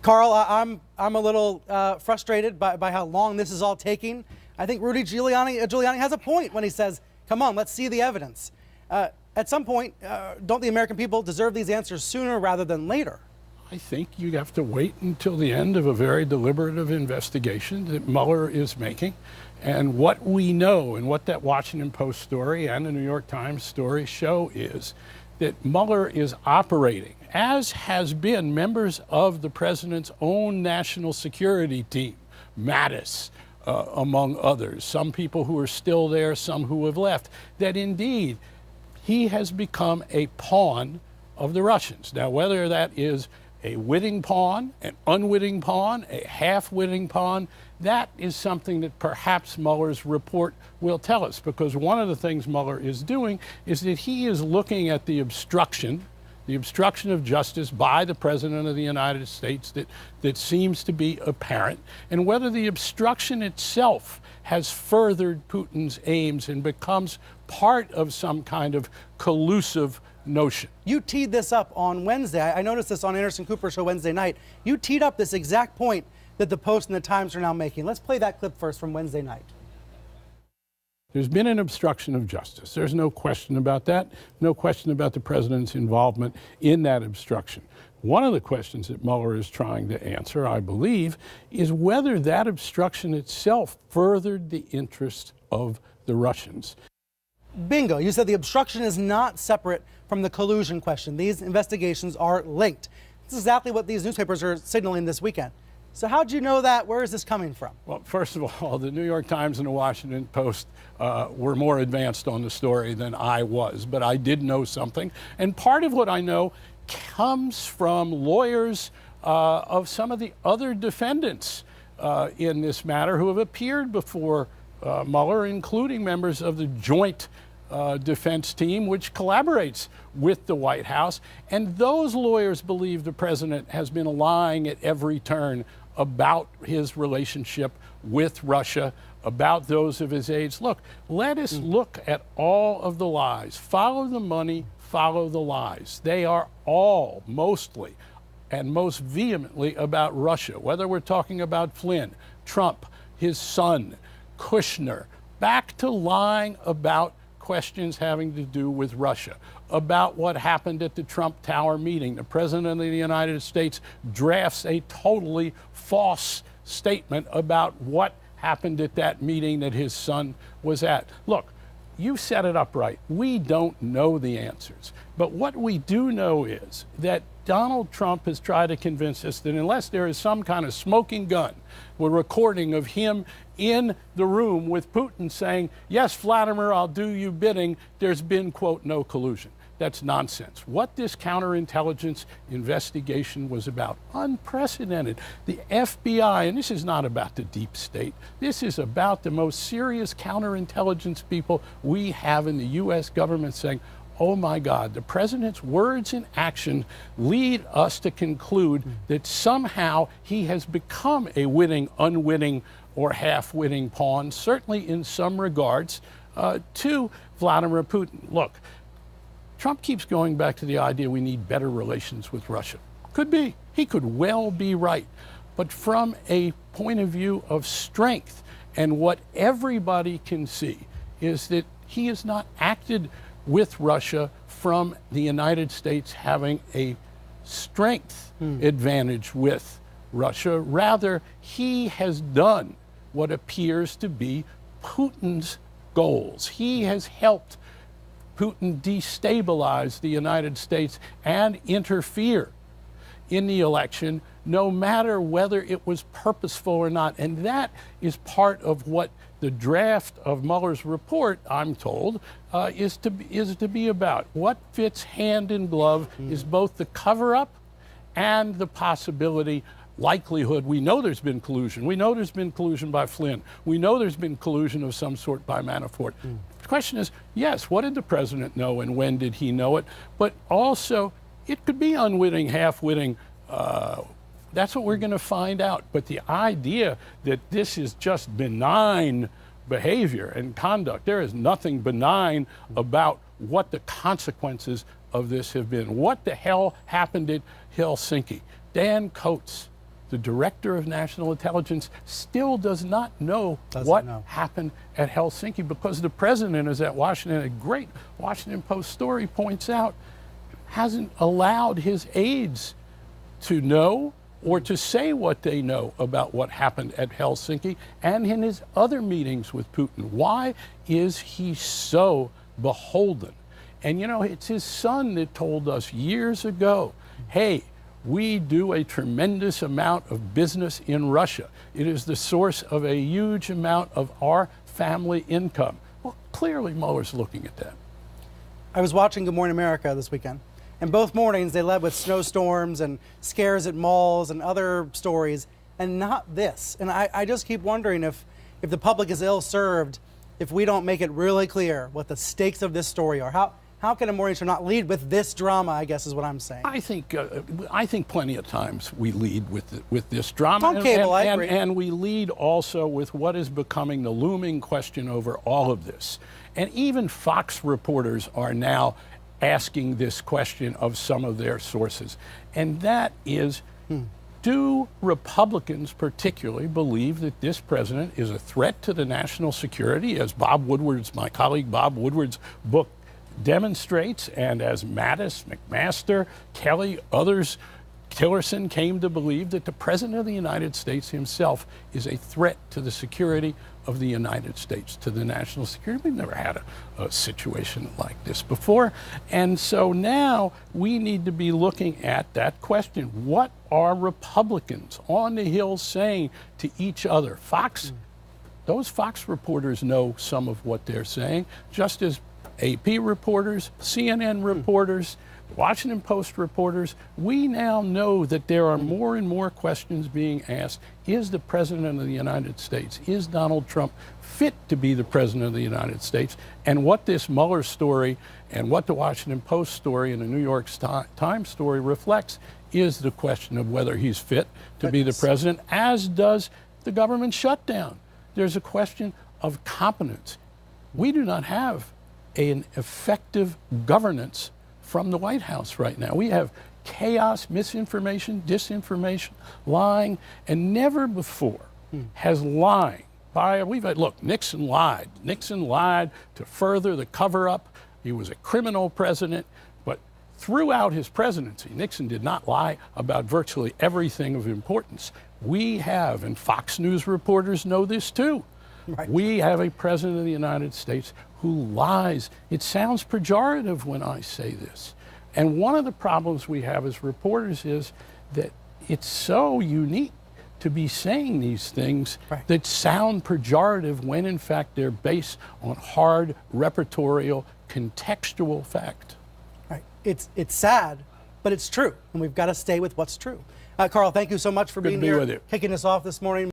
Carl, I'm a little frustrated by how long this is all taking. I think Rudy Giuliani has a point when he says, come on, let's see the evidence. At some point, don't the American people deserve these answers sooner rather than later? I think you have to wait until the end of a very deliberative investigation that Mueller is making. And what we know and what that Washington Post story and the New York Times story show is that Mueller is operating, as has been members of the president's own national security team, Mattis, among others, some people who are still there, some who have left, that indeed he has become a pawn of the Russians. Now, whether that is a witting pawn, an unwitting pawn, a half-witting pawn, that is something that perhaps Mueller's report will tell us, because one of the things Mueller is doing is that he is looking at the obstruction of justice by the President of the United States that seems to be apparent, and whether the obstruction itself has furthered Putin's aims and becomes part of some kind of collusive notion. You teed this up on Wednesday. I noticed this on Anderson Cooper's show Wednesday night. You teed up this exact point that the Post and the Times are now making. Let's play that clip first from Wednesday night. There's been an obstruction of justice. There's no question about that. No question about the president's involvement in that obstruction. One of the questions that Mueller is trying to answer, I believe, is whether that obstruction itself furthered the interest of the Russians. Bingo. You said the obstruction is not separate from the collusion question. These investigations are linked. This is exactly what these newspapers are signaling this weekend. So how did you know that? Where is this coming from? Well, first of all, the New York Times and the Washington Post were more advanced on the story than I was, but I did know something. And part of what I know comes from lawyers of some of the other defendants in this matter who have appeared before Mueller, including members of the joint defense team, which collaborates with the White House. And those lawyers believe the president has been lying at every turn about his relationship with Russia, about those of his aides. Look, let us look at all of the lies. Follow the money, follow the lies. They are all mostly and most vehemently about Russia, whether we're talking about Flynn, Trump, his son, Kushner, back to lying about questions having to do with Russia, about what happened at the Trump Tower meeting. The President of the United States drafts a totally false statement about what happened at that meeting that his son was at. Look, you set it up right. We don't know the answers. But what we do know is that Donald Trump has tried to convince us that unless there is some kind of smoking gun, a recording of him in the room with Putin saying, yes, Vladimir, I'll do you bidding, there's been, quote, no collusion. That's nonsense. What this counterintelligence investigation was about, unprecedented. The FBI, and this is not about the deep state, this is about the most serious counterintelligence people we have in the U.S. government saying, oh my God, the president's words and action lead us to conclude that somehow he has become a witting, unwitting, or half-witting pawn, certainly in some regards, to Vladimir Putin. Look, Trump keeps going back to the idea we need better relations with Russia. Could be. He could well be right. But from a point of view of strength, and what everybody can see is that he has not acted with Russia from the United States having a strength advantage with Russia. Rather, he has done what appears to be Putin's goals. He has helped Putin destabilize the United States and interfere in the election, no matter whether it was purposeful or not. And that is part of what the draft of Mueller's report, I'm told, is to be about. What fits hand in glove is both the cover-up and the possibility, likelihood. We know there's been collusion. We know there's been collusion by Flynn. We know there's been collusion of some sort by Manafort. The question is, yes, what did the president know and when did he know it? But also, it could be unwitting, half-witting. That's what we're going to find out. But the idea that this is just benign behavior and conduct, there is nothing benign about what the consequences of this have been. What the hell happened at Helsinki? Dan Coates the director of national intelligence still does not know Doesn't what happened at Helsinki, because the president, as that Washington, a great Washington Post story points out, hasn't allowed his aides to know or to say what they know about what happened at Helsinki and in his other meetings with Putin. Why is he so beholden? And you know, it's his son that told us years ago, hey, we do a tremendous amount of business in Russia. It is the source of a huge amount of our family income. Well, clearly Mueller's looking at that. I was watching Good Morning America this weekend, and both mornings they led with snowstorms and scares at malls and other stories, and not this. And I just keep wondering if the public is ill-served if we don't make it really clear what the stakes of this story are. How can a morning show not lead with this drama, I guess is what I'm saying. I think plenty of times we lead with this drama. On cable, I agree. And we lead also with what is becoming the looming question over all of this. And even Fox reporters are now asking this question of some of their sources. And that is, do Republicans particularly believe that this president is a threat to the national security, as Bob Woodward's, my colleague Bob Woodward's book demonstrates, and as Mattis, McMaster, Kelly, others, Tillerson came to believe that the President of the United States himself is a threat to the security of the United States, to the national security? We've never had a situation like this before. And so now we need to be looking at that question. What are Republicans on the Hill saying to each other? Fox, those Fox reporters know some of what they're saying, just as AP reporters, CNN reporters, Washington Post reporters. We now know that there are more and more questions being asked. Is the President of the United States, is Donald Trump fit to be the President of the United States? And what this Mueller story and what the Washington Post story and the New York Times story reflects is the question of whether he's fit to be the president, as does the government shutdown. There's a question of competence. We do not have an effective governance from the White House right now. We have chaos, misinformation, disinformation, lying, and never before has lying we've had, look, Nixon lied. Nixon lied to further the cover-up. He was a criminal president, but throughout his presidency, Nixon did not lie about virtually everything of importance. We have, and Fox News reporters know this too, we have a president of the United States who lies. It sounds pejorative when I say this. And one of the problems we have as reporters is that it's so unique to be saying these things that sound pejorative when in fact they're based on hard, repertorial, contextual fact. Right. It's sad, but it's true. And we've got to stay with what's true. Carl, thank you so much for being here, kicking us off this morning.